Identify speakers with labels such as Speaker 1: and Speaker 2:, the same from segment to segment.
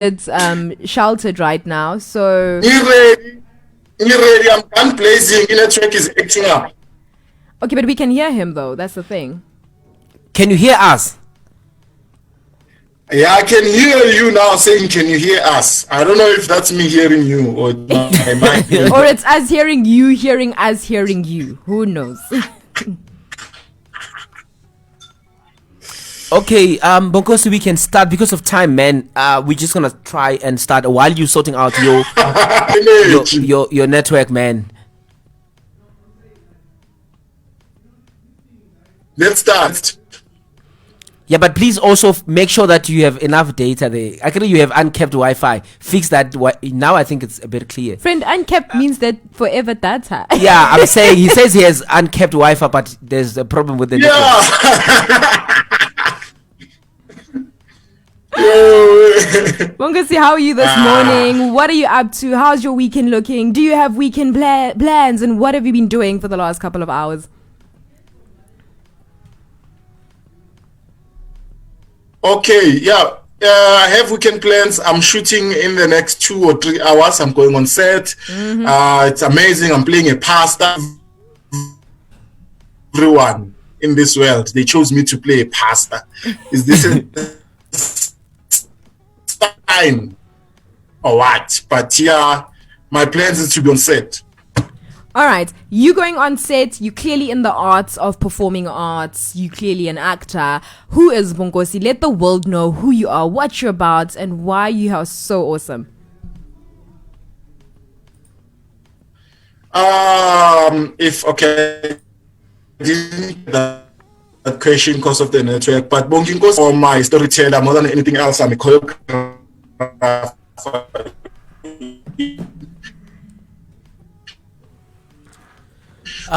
Speaker 1: it's sheltered right now. So
Speaker 2: Ready, I'm done blazing. Network is acting up.
Speaker 1: okay, but we can hear him though. That's the thing.
Speaker 3: Can you hear us?
Speaker 2: Yeah, I can hear you now saying, can you hear us? I don't know if that's me hearing you or my mic.
Speaker 1: Or it's us hearing us hearing you. Who knows?
Speaker 3: Okay, Bonkosi, we can start because of time, man. We're just gonna try and start while you sorting out your network, man.
Speaker 2: Let's start.
Speaker 3: Yeah, but please also make sure that you have enough data there. Actually, you have uncapped Wi-Fi. Fix that. Now I think it's a bit clear.
Speaker 1: Friend, uncapped means that forever data.
Speaker 3: Yeah, I'm saying he says he has uncapped Wi-Fi, but there's a problem with the network.
Speaker 1: Bongosi, how are you this morning? What are you up to? How's your weekend looking? Do you have weekend plans? And what have you been doing for the last couple of hours?
Speaker 2: Okay, yeah. I have weekend plans. I'm shooting in the next 2 or 3 hours. I'm going on set. It's amazing. I'm playing a pastor. Everyone in this world, they chose me to play a pastor. Is this a sign or what? But yeah, my plans is to be on set.
Speaker 1: All right, you going on set, you clearly in the arts of performing arts, you clearly an actor. Who is Bongosi? Let the world know who you are, what you're about, and why you are so awesome.
Speaker 2: Didn't get that question because of the network, but Bonginko for my storyteller more than anything else, I'm a choreographer.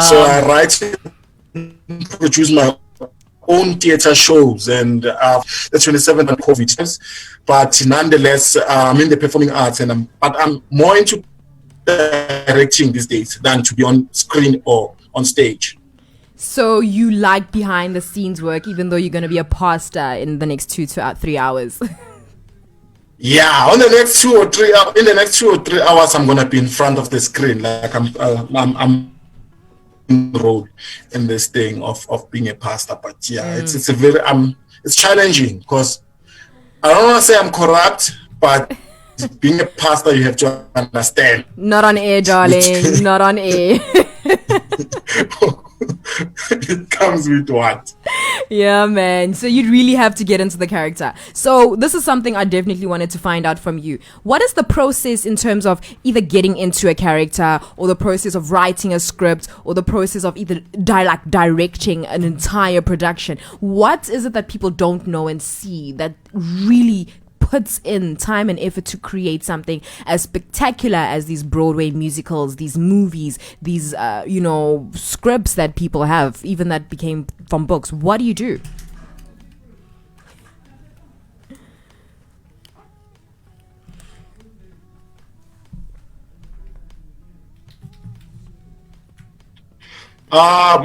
Speaker 2: So I write and produce my own theater shows, and the 27th and COVID. But nonetheless, I'm in the performing arts, and I'm more into directing these days than to be on screen or on stage.
Speaker 1: So you like behind the scenes work, even though you're going to be a pastor in the next 2 to 3 hours.
Speaker 2: Yeah, on the next 2 or 3 hours, in the next 2 or 3 hours, I'm gonna be in front of the screen, like I'm role in this thing of being a pastor. But yeah, it's a very it's challenging because I don't want to say I'm corrupt, but being a pastor, you have to understand.
Speaker 1: Not on air, darling. Not on air.
Speaker 2: It comes with what?
Speaker 1: Yeah, man. So you'd really have to get into the character. So this is something I definitely wanted to find out from you. What is the process in terms of either getting into a character, or the process of writing a script, or the process of either directing an entire production? What is it that people don't know and see that really puts in time and effort to create something as spectacular as these Broadway musicals, these movies, these scripts that people have, even that became from books? What do you do?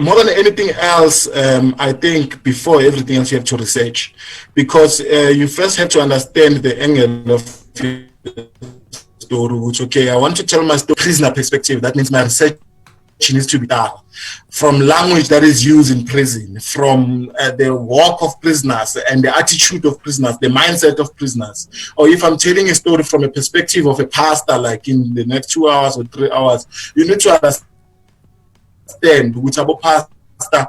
Speaker 2: More than anything else, I think before everything else, you have to research, because you first have to understand the angle of the story. Which, okay, I want to tell my story prisoner perspective. That means my research needs to be done from language that is used in prison, from the walk of prisoners and the attitude of prisoners, the mindset of prisoners. Or if I'm telling a story from a perspective of a pastor, like in the next 2 hours or 3 hours, you need to understand which about pastor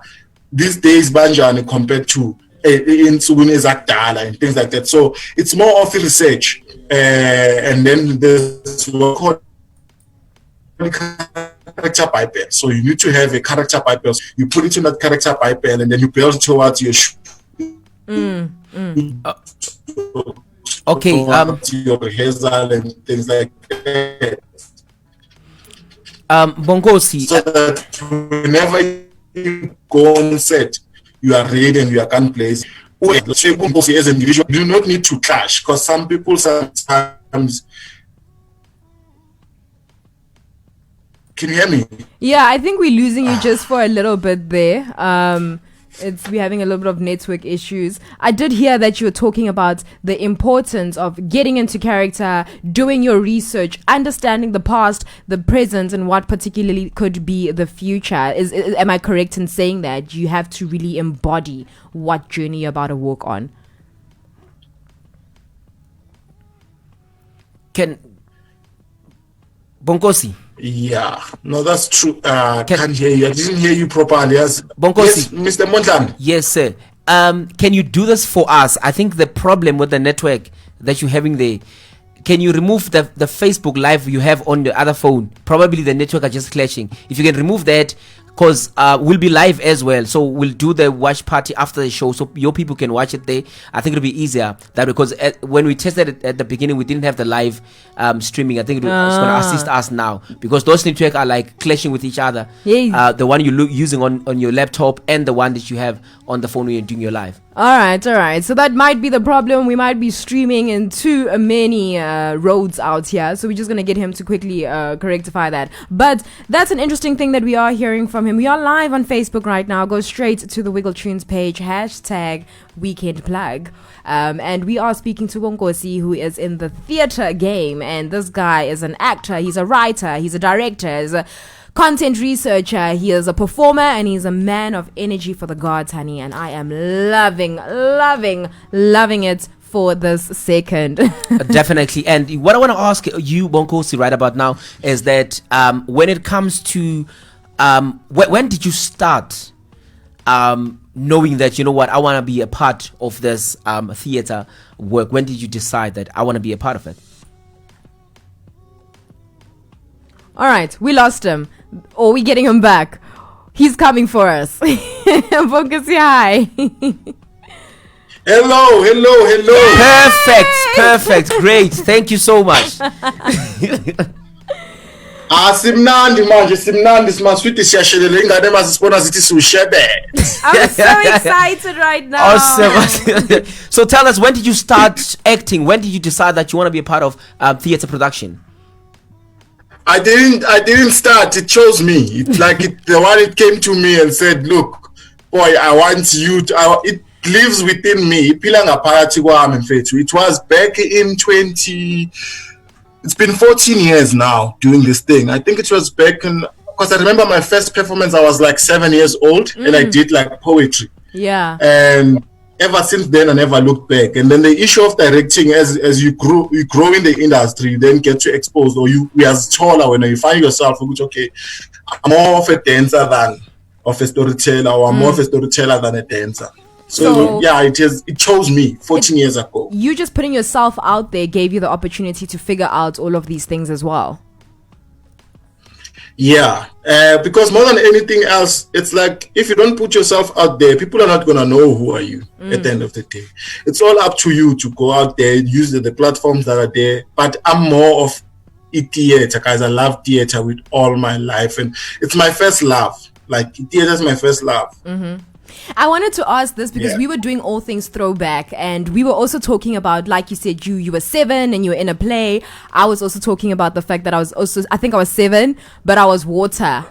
Speaker 2: these days banjani compared to in Zakdala and things like that. So it's more of a research, and then there's what called character pipeline. So you need to have a character pipeline. You put it in that character pipeline, and then you build towards your
Speaker 3: okay,
Speaker 2: your rehearsal and things like that.
Speaker 3: Bongosi.
Speaker 2: So that whenever you go on set, you are ready and you can place. As an individual, you do not need to clash, because some people sometimes. Can you hear me?
Speaker 1: Yeah, I think we're losing you just for a little bit there. we're having a little bit of network issues. I did hear that you were talking about the importance of getting into character, doing your research, understanding the past, the present, and what particularly could be the future. Am I correct in saying that you have to really embody what journey you're about to walk on?
Speaker 3: Can Bonkosi?
Speaker 2: Yeah, no, that's true. Can't hear you. I didn't hear you properly. Yes,
Speaker 3: Bonkosi.
Speaker 2: yes, Mr. Montlan.
Speaker 3: Yes, sir. Can you do this for us? I think the problem with the network that you're having there, can you remove the Facebook live you have on the other phone? Probably the network are just clashing. If you can remove that, because we'll be live as well, so we'll do the watch party after the show, so your people can watch it there. I think it'll be easier that, because when we tested it at the beginning, we didn't have the live streaming. I think it's going to assist us now, because those networks are like clashing with each other.
Speaker 1: Yes.
Speaker 3: The one you're using on your laptop and the one that you have on the phone when you're doing your live.
Speaker 1: All right. So that might be the problem. We might be streaming in too many roads out here. So we're just going to get him to quickly rectify that. But that's an interesting thing that we are hearing from him. We are live on Facebook right now. Go straight to the Wiggle Tunes page, hashtag Weekend Plug. And we are speaking to Bonkosi, who is in the theater game. And this guy is an actor. He's a writer. He's a director. He's a content researcher. He is a performer, and he's a man of energy for the gods, honey. And I am loving it for this second.
Speaker 3: Definitely. And what I want to ask you, Bonkosi, right about now is that when it comes to when did you start knowing that, you know what, I want to be a part of this theater work? When did you decide that I want to be a part of it?
Speaker 1: All right, we lost him. Or we getting him back. He's coming for us. Bonkosi, hi.
Speaker 2: Hello.
Speaker 3: Perfect. Great. Thank you so much.
Speaker 2: Simnandi manje, simaswiti siyashelela ingane masisibona zithi siushebe.
Speaker 1: I'm so excited right now.
Speaker 3: Awesome. So tell us, when did you start acting? When did you decide that you want to be a part of theater production?
Speaker 2: I didn't start. It chose me. The one it came to me and said, "Look, boy, I want you to." It lives within me. It was back in 20. It's been 14 years now doing this thing. I think it was back in, because I remember my first performance. I was like 7 years old, and I did like poetry.
Speaker 1: Yeah.
Speaker 2: And ever since then, I never looked back. And then the issue of directing, as you grow in the industry, you then get to expose, or you as taller when you find yourself, which, okay, I'm more of a dancer than of a storyteller, or I'm more of a storyteller than a dancer. So yeah, it chose me 14 years ago.
Speaker 1: You just putting yourself out there gave you the opportunity to figure out all of these things as well.
Speaker 2: Yeah, because more than anything else, it's like if you don't put yourself out there, people are not going to know who are you at the end of the day. It's all up to you to go out there, use the platforms that are there. But I'm more of theater, guys. I love theater with all my life, and it's my first love. Like, theater is my first love.
Speaker 1: Mm-hmm. I wanted to ask this because we were doing all things throwback, and we were also talking about, like you said, you were 7 and you were in a play. I was also talking about the fact that I think I was 7, but I was water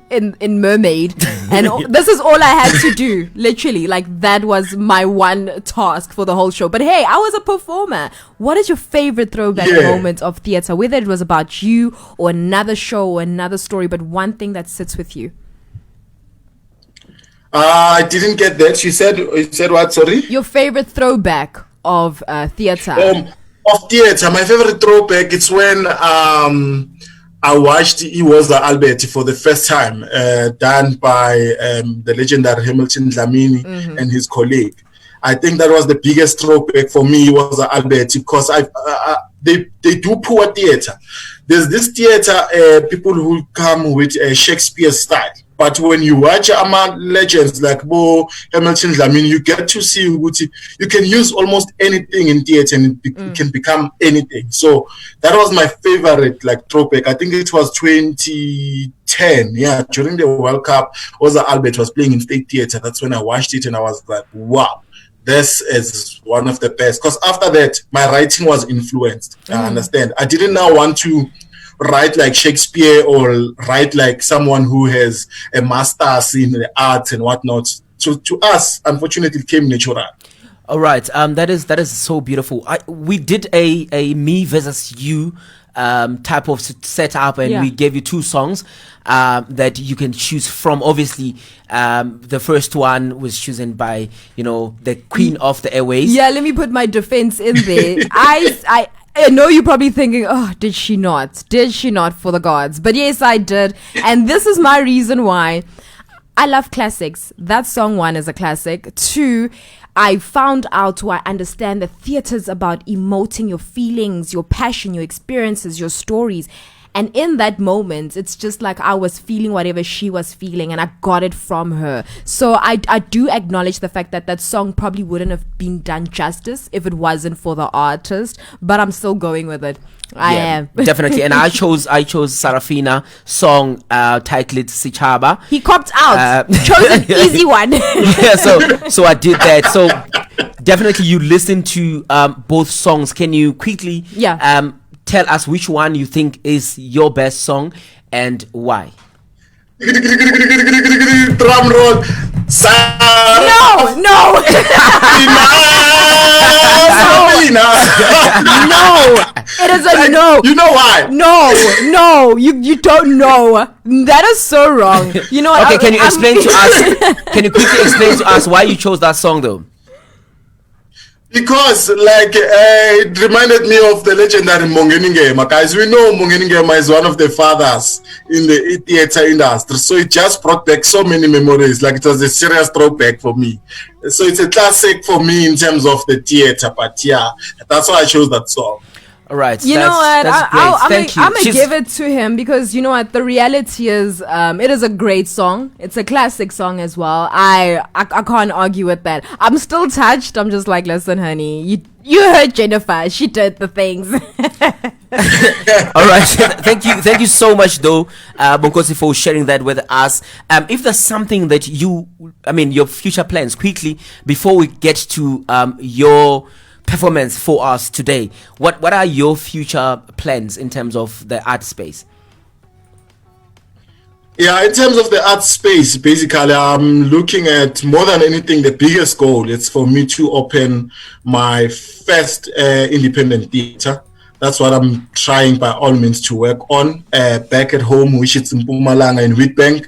Speaker 1: in Mermaid, and this is all I had to do, literally. Like, that was my one task for the whole show. But hey, I was a performer. What is your favorite throwback moment of theater, whether it was about you or another show or another story, but one thing that sits with you?
Speaker 2: I didn't get that. You said what? Sorry.
Speaker 1: Your favorite throwback of theater.
Speaker 2: Of theater, my favorite throwback. It's when I watched It Was the Albert for the first time, done by the legendary Hamilton Dlamini and his colleague. I think that was the biggest throwback for me. Was the Albert, because they do poor theater. There's this theater, people who come with a Shakespeare style. But when you watch legends like Bo, Hamilton, Dlamini, you get to see you can use almost anything in theater, and it can become anything. So that was my favorite, like, throwback. I think it was 2010. Yeah, during the World Cup, Oza Albert was playing in State Theater. That's when I watched it, and I was like, wow, this is one of the best. Because after that, my writing was influenced. I understand. I didn't now want to write like Shakespeare or write like someone who has a master's in the arts and whatnot. to us, unfortunately, it came natural.
Speaker 3: All right. That is so beautiful. We did a me versus you type of setup, and we gave you 2 songs that you can choose from. Obviously, the first one was chosen by the queen of the airways.
Speaker 1: Yeah, let me put my defense in there. I know you're probably thinking, oh, did she not? Did she not for the gods? But yes, I did. And this is my reason why. I love classics. That song, 1, is a classic. 2, I found out I understand that theater's about emoting your feelings, your passion, your experiences, your stories. And in that moment, it's just like I was feeling whatever she was feeling, and I got it from her. So I do acknowledge the fact that that song probably wouldn't have been done justice if it wasn't for the artist, but I'm still going with it. I am.
Speaker 3: Definitely. And I chose Sarafina song titled Sichaba.
Speaker 1: He copped out. Chose an easy one.
Speaker 3: Yeah, so I did that. So definitely you listen to both songs. Can you quickly tell us which one you think is your best song and why?
Speaker 2: Drum roll.
Speaker 1: No. No, it is a no.
Speaker 2: You know why?
Speaker 1: No, you don't know. That is so wrong. You know.
Speaker 3: Okay, can you explain to us? Can you quickly explain to us why you chose that song though?
Speaker 2: Because it reminded me of the legendary Mongeni Ngema. Guys, we know Mongeni Ngema is one of the fathers in the theater industry. So it just brought back so many memories. Like, it was a serious throwback for me. So it's a classic for me in terms of the theater. But yeah, that's why I chose that song.
Speaker 3: All right.
Speaker 1: You know what? I'm
Speaker 3: Thank you.
Speaker 1: going to give it to him because you know what? The reality is, it is a great song. It's a classic song as well. I can't argue with that. I'm still touched. I'm just like, listen, honey, you heard Jennifer. She did the things.
Speaker 3: All right. Thank you so much, though, Bonkosi, for sharing that with us. If there's something that your future plans, quickly, before we get to your performance for us today, what are your future plans in terms of the art space?
Speaker 2: Yeah, in terms of the art space, basically, I'm looking at, more than anything, the biggest goal is for me to open my first independent theater. That's what I'm trying by all means to work on back at home, which is in Mpumalanga in Witbank.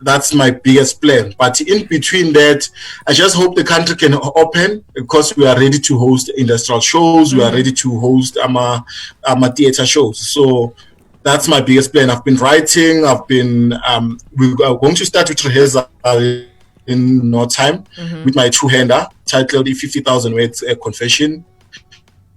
Speaker 2: That's my biggest plan. But in between that, I just hope the country can open, because we are ready to host industrial shows. We are ready to host theater shows. So that's my biggest plan. I've been writing. We are going to start with rehearsal in no time with my two-hander titled 50,000 Words Confession.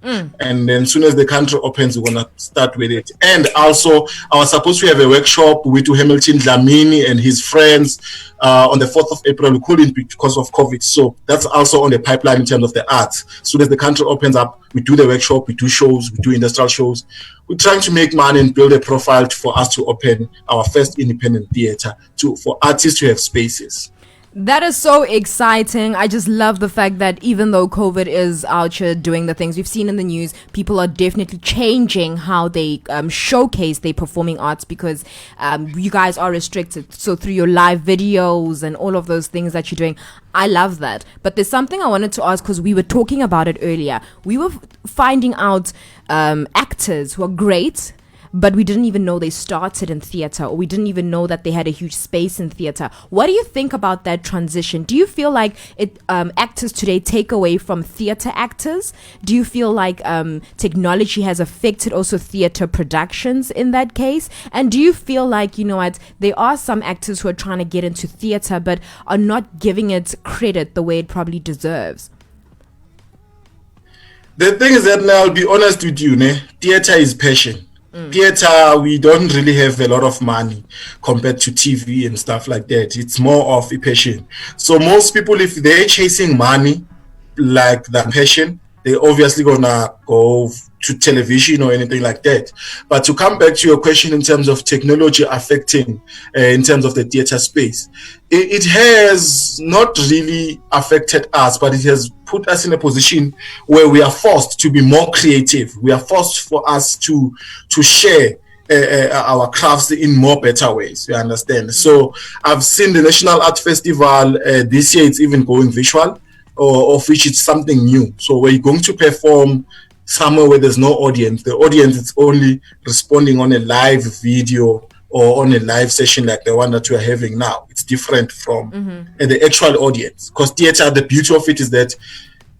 Speaker 2: And then as soon as the country opens, we're going to start with it. And also, I was supposed to have a workshop with Hamilton Dlamini and his friends on the 4th of April. We couldn't because of COVID. So that's also on the pipeline in terms of the arts. As soon as the country opens up, we do the workshop, we do shows, we do industrial shows. We're trying to make money and build a profile for us to open our first independent theater for artists to have spaces.
Speaker 1: That is so exciting. I just love the fact that even though COVID is out here doing the things we've seen in the news, people are definitely changing how they showcase their performing arts, because you guys are restricted. So through your live videos and all of those things that you're doing, I love that. But there's something I wanted to ask, because we were talking about it earlier. We were finding out actors who are great, but we didn't even know they started in theater, or we didn't even know that they had a huge space in theater. What do you think about that transition? Do you feel like actors today take away from theater actors? Do you feel like technology has affected also theater productions in that case? And do you feel like, you know what, there are some actors who are trying to get into theater but are not giving it credit the way it probably deserves?
Speaker 2: The thing is that, now I'll be honest with you, theater is passion. Theater, we don't really have a lot of money compared to TV and stuff like that. It's more of a passion. So most people, if they're chasing money like the passion, they're obviously gonna go to television or anything like that. But to come back to your question in terms of technology affecting in terms of the theater space, it has not really affected us, but it has put us in a position where we are forced to be more creative. We are forced for us to share our crafts in more better ways. You understand? So I've seen the National Art Festival this year. It's even going virtual, or of which it's something new. So we're going to perform somewhere where there's no audience. The audience is only responding on a live video or on a live session like the one that we're having now. It's different from the actual audience. Because theater, the beauty of it is that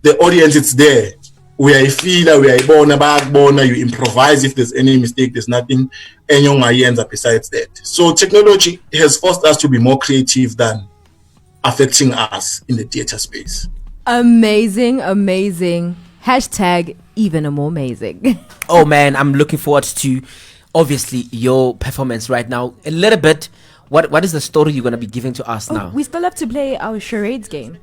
Speaker 2: the audience is there. We are a feeler, we are a bona, you improvise if there's any mistake, there's nothing besides that. So technology has forced us to be more creative than affecting us in the theater space.
Speaker 1: Amazing. Hashtag even more amazing.
Speaker 3: Oh man, I'm looking forward to obviously your performance right now. A little bit. What is the story you're gonna be giving to us now?
Speaker 1: We still have to play our charades game.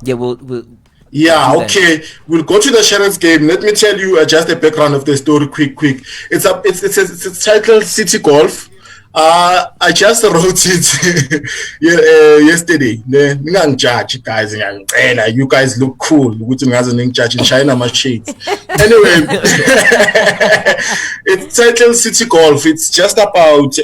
Speaker 3: Yeah, we'll
Speaker 2: Yeah, okay. We'll go to the charades game. Let me tell you just the background of the story quick. It's titled City Golf. I just wrote it yesterday. Judge guys, you guys look cool. Judge in China my shades. Anyway, it's titled City Golf. It's just about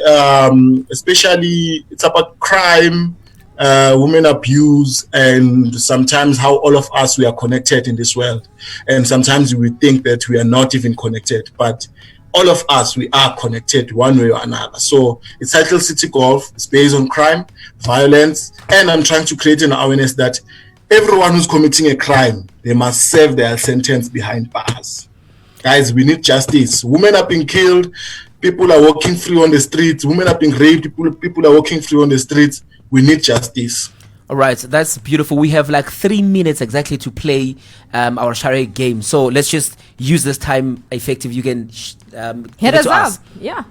Speaker 2: especially it's about crime, women abuse, and sometimes how all of us we are connected in this world, and sometimes we think that we are not even connected, but all of us we are connected one way or another. So it's titled City Golf. It's based on crime, violence, and I'm trying to create an awareness that everyone who's committing a crime, they must serve their sentence behind bars. Guys, we need justice. Women are being killed, people are walking free on the streets, women are being raped, people are walking free on the streets. We need justice.
Speaker 3: All right, that's beautiful. We have like 3 minutes exactly to play our charade game. So let's just use this time effective. You can
Speaker 1: hit us up. Yeah.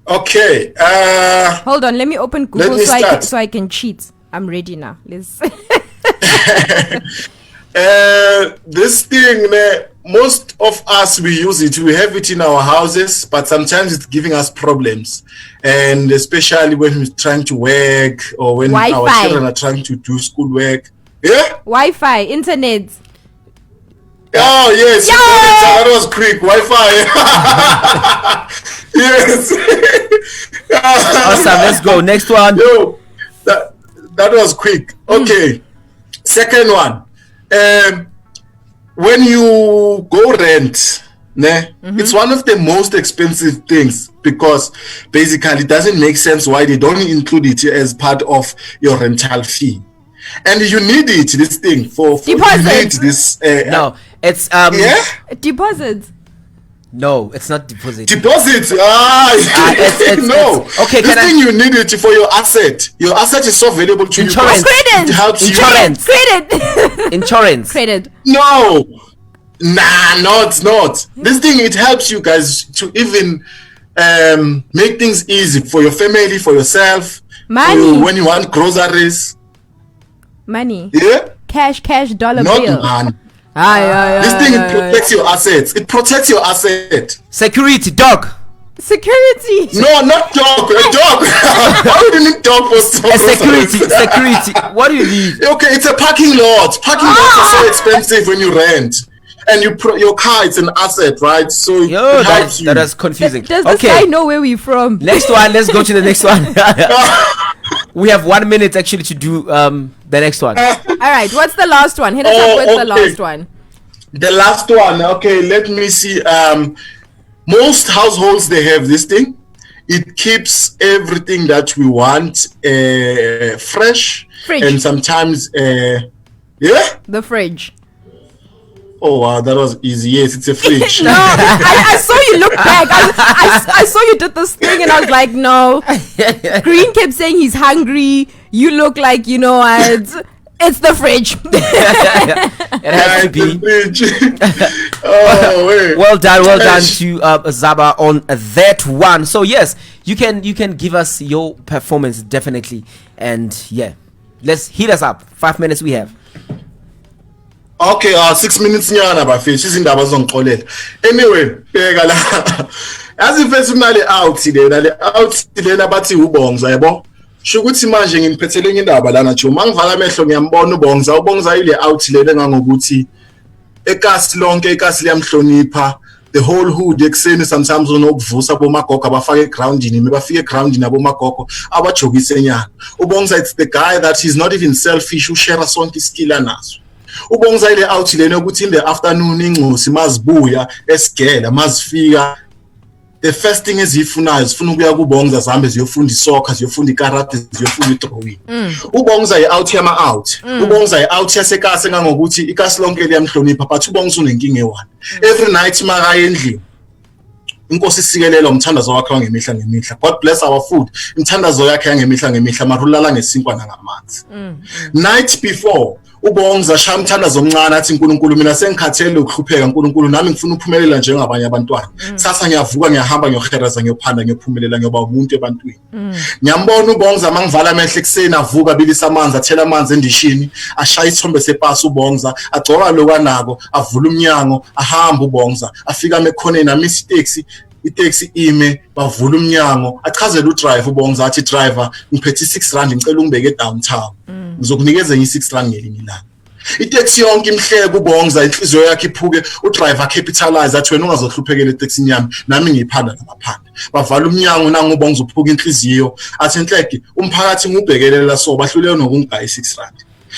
Speaker 2: Okay.
Speaker 1: Hold on. Let me open Google so I can cheat. I'm ready now. Let's.
Speaker 2: This thing, most of us we use it. We have it in our houses, but sometimes it's giving us problems, and especially when we're trying to work or when
Speaker 1: Wi-Fi.
Speaker 2: Our children are trying to do schoolwork. Yeah.
Speaker 1: Wi-Fi, internet.
Speaker 2: Oh yes,
Speaker 1: Yo!
Speaker 2: that was quick. Wi-Fi. Yes.
Speaker 3: Awesome. Let's go. Next one.
Speaker 2: Yo, that was quick. Okay. Second one. When you go rent, it's one of the most expensive things because basically it doesn't make sense why they don't include it as part of your rental fee. And you need it, this thing, for
Speaker 1: deposit.
Speaker 2: You need this.
Speaker 3: No, it's
Speaker 1: Deposit.
Speaker 3: No, it's not deposit.
Speaker 2: Deposit. No.
Speaker 3: Okay,
Speaker 2: this thing you need it for your asset. Your asset is so valuable to
Speaker 3: Insurance.
Speaker 2: you.
Speaker 1: Credit.
Speaker 2: It helps
Speaker 3: Insurance.
Speaker 1: Credit.
Speaker 3: Insurance.
Speaker 1: Credit.
Speaker 2: No. No, it's not. This thing, it helps you guys to even make things easy for your family, for yourself.
Speaker 1: Money.
Speaker 2: When you want groceries.
Speaker 1: Money.
Speaker 2: Yeah.
Speaker 1: Cash, dollar
Speaker 2: not
Speaker 1: bill.
Speaker 2: Man.
Speaker 1: This
Speaker 2: thing it protects your assets. It protects your asset.
Speaker 3: Security. Dog.
Speaker 1: Security.
Speaker 2: No, not dog. A dog. Why would you need dog for
Speaker 3: Security. What do you need?
Speaker 2: Okay, it's a parking lot. Parking lots are so expensive when you rent. And your car, it's an asset, right? So it helps you.
Speaker 3: That is confusing.
Speaker 1: Does this guy know where we're from?
Speaker 3: Next one. Let's go to the next one. We have 1 minute actually to do the next one.
Speaker 1: All right. What's the last one? Hit us up with the last one.
Speaker 2: The last one. Okay, let me see. Most households, they have this thing. It keeps everything that we want fresh.
Speaker 1: Fridge.
Speaker 2: And sometimes,
Speaker 1: The fridge.
Speaker 2: Oh, wow, that was easy. Yes, it's a fridge.
Speaker 1: No, I saw you look back. I saw you did this thing and I was like, no. Green kept saying he's hungry. You look like, it's the fridge.
Speaker 3: It has to be.
Speaker 2: Oh, wait.
Speaker 3: Well done to Zaba on that one. So yes, you can give us your performance definitely, and yeah, let's hit us up. 5 minutes we have.
Speaker 2: Okay, 6 minutes nyana bafethu izindaba zongixolela. Anyway, bheka la. Asifethu kunale out lena bathi ubongza yabo. Sho ukuthi manje nginiphethele indaba lana nje mangivala amehlo ngiyambona ubongza ile out lena ngangokuthi ekasi lonke ikasi liyamhlonipha the whole hood ekuseni sometimes unokuvusa bomagogo abafake egroundini mebafike egroundini abomagogo abajokise nyana. UBongza, it's the guy that he's not even selfish, ushare sonke skill anazo. UBongza ile out lena ukuthi in the afternoon inxusi mazibuya esigela mazifika, the first thing ezifunayo zifuna ukuya kuBongza zihambe ziyofunda isoccer, ziyofunda ikarate, ziyofunda idrawing. UBongza i-out yama out. UBongza i-out yasekase ngangokuthi ikasi lonke liyamhlonipha, but uBongza unenkinga eone. Every night makaya endlini, inkosi isikelela umthandazo wakhe wangemihla ngemihla. God bless our food. Imthandazo yakhe yangemihla ngemihla marulala ngesinkwa nangamanzi. Night before uBongza shaya umthandazo omncane athi uNkulunkulu mina sengikhathele ukuhlupheka uNkulunkulu nami ngifuna ukuphumelela njengabanye abantwana. Sasa ngiyavuka ngiyahamba ngiyohereza ngiyophanda ngiyophumelela ngiyoba umuntu ebantwini. Ngiyambona uBongza mangivala amehlo ekuseni avuka bilisa amanzi athela amanzi endishini ashaya isithombe sepasi uBongza agcoka lokwanako avula umnyango ahamba uBongza afika emekhoneni amisa itaxi ime bavula umnyango achazela udriver uBongza athi driver ngiphethe 6 rand ngicela ungibeke downtown ngizokunikeza i6 rand ngelinye ilanga. Itaxi yonke imhleke uBongza inhliziyo yakhe iphuke udriver capitalize athi wena ungazohluphekela etaxini yami nami ngiyiphanda namaphanda. Bavala umnyango nangu uBongza uphuka inhliziyo athi enhleke umphakathi ngubhekelela so bahluleke nokungigaya i6 rand.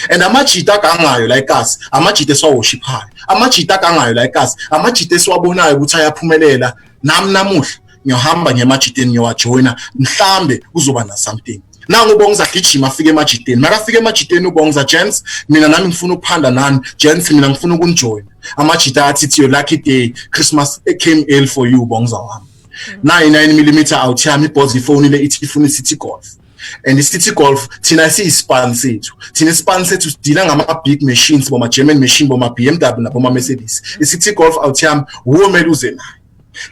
Speaker 2: And amajita kangayo like us, amajita eswawoshipayo, amajita kangayo like us, amajita eswabonayo ukuthi ayaphumelela. Nami namuhla ngiyohamba ngemajiteni ngiyowajoina mhlambe kuzoba na something. Nangu uBongza gijima afike emajiteni. Makafike emajiteni uBongza, gents mina nami ngifuna ukuphanda nani, gents mina ngifuna ukunjoin. Amajita athi your lucky day, Christmas came ill for you uBongza wami. 99mm out yami ibhozi ifonile ithi ifuna iCity Golf. And iCity Golf thina siyispan sethu. Thina ispan sethu sidila ngama big machines boma German machine boma BMW naboma Mercedes. iCity Golf out yami uwomela uze nayo.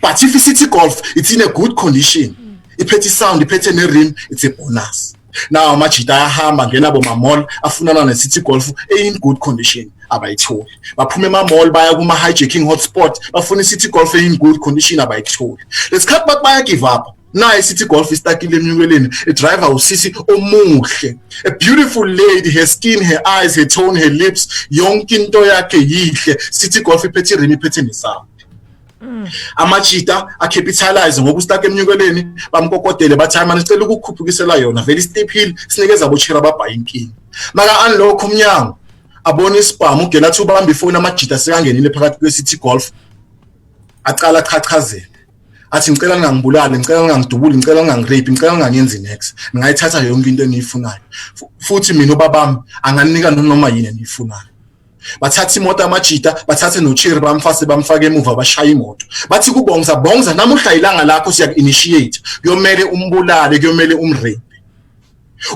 Speaker 2: But if iCity Golf it's in a good condition, iphethe sound, iphethe ne rim, it's a bonus. Now amajita ayahamba ngena boma mall afunana neCity Golf in good condition abayitholi. Baphuma ema-mall baya kuma hijacking hotspot bafuna iCity Golf in good condition abayitholi. Lesikhathi bathi baya give up. Now iCity Golf istakile emnyukeleni, a driver usisi omuhle, a beautiful lady, her skin, her eyes, her tone, her lips, yonke into yakhe yihle. City Golf iphethe rim, iphethe nesound. Amajita acapitalize ngoba usitake emnyukeleni bamkokodele bathi manje sicela ukukhuphukisela yona vele steep hill sinikeza bochira babhaye inkingi. Maka unlock umnyango abona ispam ugela athi ubamba ifoni amajita sekangenile phakathi kweCity Golf aqala achachazela athi ngicela ngingangibulali, ngicela ngingangidubuli, ngicela ngingangirape, ngicela nginganyenzi next, ngayithatha yonke into eniyifunayo futhi mina ubabami anganika noma yini eniyifunayo. Bathatha imoto amajita bathathe noChiri bamfase bamfake emuva bashaya imoto bathi kuBongza, Bongza namuhla ilanga lakho siya initiate kuyomele umbulale, kuyomele umrape.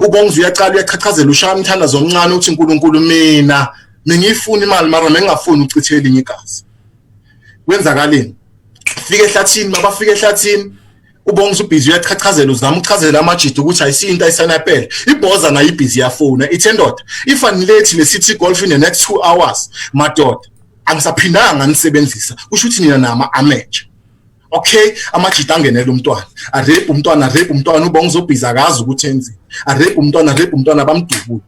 Speaker 2: uBongza uyaqala uyachachazela ushaya umthandazo omncane uthi uNkulunkulu mina ngiyifuna imali mara ngingafuni uchithele elinye igazi. Kwenzakaleni? Fike ehlathini, mabafike ehlathini uBongza ubhizi uyachachazela uzama uchazela amajita ukuthi ayisinto ayisanapele. Ibhoza nayo ibhizi yafona ithi ndoda if anilethi leCity Golf in the next 2 hours madoda angisaphindanga nganisebenzisa kusho ukuthi nina nama amateur. Okay, amajita angenela umntwana arape umntwana uBongza ubhizi akazi ukuthi enzeni arape umntwana bamdubula.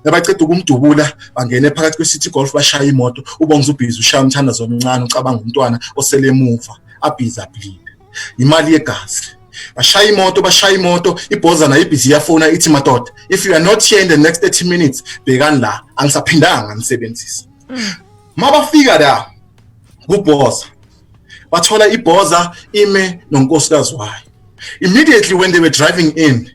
Speaker 2: Nabaceda ukumdubula bangene phakathi kweCity Golf bashaya imoto uBongza ubhizi ushaya umthandazo omncane ucabanga umntwana osele emuva abhizi bleed. Imali yegazi bashaya imoto ibhoza nayo ibhizi yafona ithi madoda if you are not here in the next 30 minutes bekani la angisaphindanga nganisebenzisa. Mabafika la kuBhoza bathola ibhoza ime nonkosikazi wayo. Immediately when they were driving in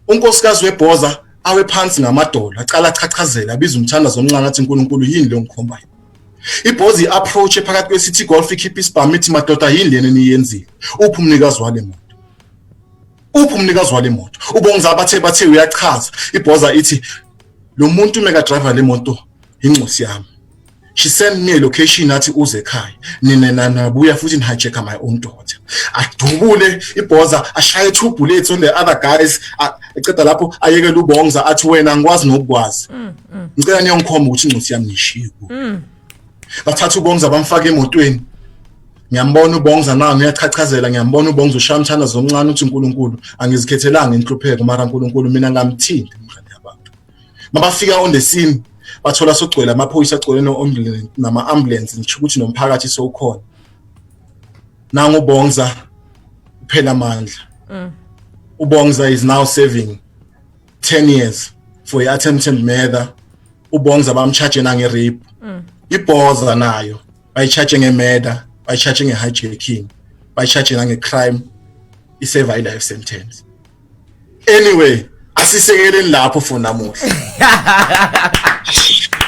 Speaker 2: unkosikazi weBhoza awe phansi ngamadolo aqala achachazela abiza umthandazo omncane athi uNkulunkulu yini lo ngikhombayo. Ibhozi approach phakathi kweCity Golf ikhipha isibhamu ithi madoda yini lena eniyenzile. Uphi umnikazi wale moto? uBongza bathe uyachaza. Ibhoza ithi lo muntu meka driver le moto inxusi yami. She sent me a location athi uze ekhaya. Nina nabuya futhi nihijack my own daughter. Adubule ibhoza ashaye 2 bullets on the other guys. Eceda lapho ayekela uBongza athi wena ngikwazi nokukwazi. Ngicela niyongikhomba ukuthi inxusi yami nishiye. Bathatha uBongza bamfaka emotweni. Ngiyambona uBongza nawo uyachachazela, ngiyambona uBongza ushaya umthandazo omncane uthi uNkulunkulu angizikhethelanga inhlupheko mara uNkulunkulu mina ngamthindi umngane yabantu. Mabafika on the scene bathola sogcwele amaphoyisa agcwele nama ambulance ngisho ukuthi nomphakathi sowukhona. nangu Ubongza phela amandla. Ubongza is now serving 10 years for attempted murder. Ubongza bamcharge nange-rape. Ibhoza nayo bayicharge nge-murder, bayicharge nge-hijacking, bayicharge nange-crime, iseva i-life sentence. Anyway, asisekeleni lapho for namuhla.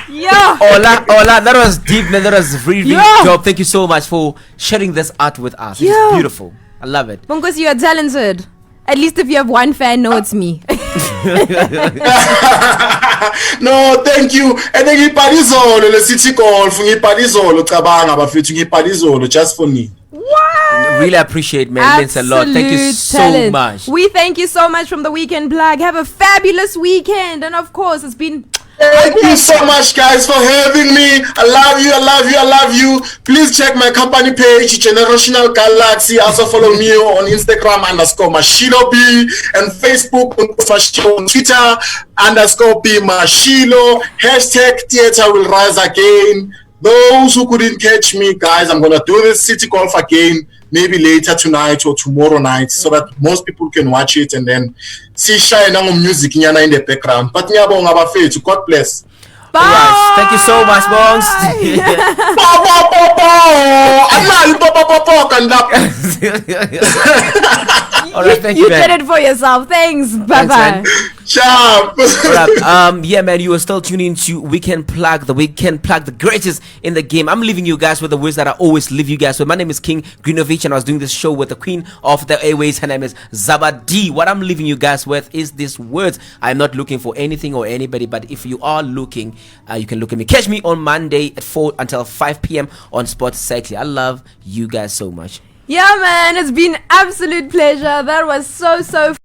Speaker 1: Yeah.
Speaker 3: Ola, that was deep, man. That was really dope. Thank you so much for sharing this art with us. It's beautiful. I love it.
Speaker 1: Bongos, you are talented. At least if you have one fan, no, it's me.
Speaker 2: No, thank you. And then ngibhalizolo le city golf, ngibhalizolo cabanga bafethu ngibhalizolo just for me.
Speaker 1: What?
Speaker 3: Really appreciate, man. It means a lot. Thank you so
Speaker 1: talent.
Speaker 3: much.
Speaker 1: We thank you so much from the Weekend Plug. Have a fabulous weekend. And of course, it's been...
Speaker 2: Thank you so much, guys, for having me. I love you, I love you, I love you. Please check my company page, Generational Galaxy. Also follow me on Instagram _MashiloB and Facebook on Twitter _B Mashilo. #Theater will rise again. Those who couldn't catch me, guys, I'm gonna do this city golf again, maybe later tonight or tomorrow night, so that most people can watch it and then see shine on music nyana in the background. But ngiyabonga bafethu, God bless.
Speaker 1: Bye.
Speaker 3: Alright, thank you so much, Bongs. Alright, thank you,
Speaker 1: You
Speaker 3: man.
Speaker 1: did it for yourself. Thanks. Bye bye.
Speaker 2: Sharp.
Speaker 3: Alright, yeah, man, you are still tuning into Weekend Plug, the greatest in the game. I'm leaving you guys with the words that I always leave you guys with. My name is King Grinovich, and I was doing this show with the queen of the airways. Her name is Zaba D. What I'm leaving you guys with is these words. I'm not looking for anything or anybody, but if you are looking, you can look at me. Catch me on Monday at 4 until 5 p.m. on Sports Cycling. I love you guys so much.
Speaker 1: Yeah, man. It's been absolute pleasure. That was so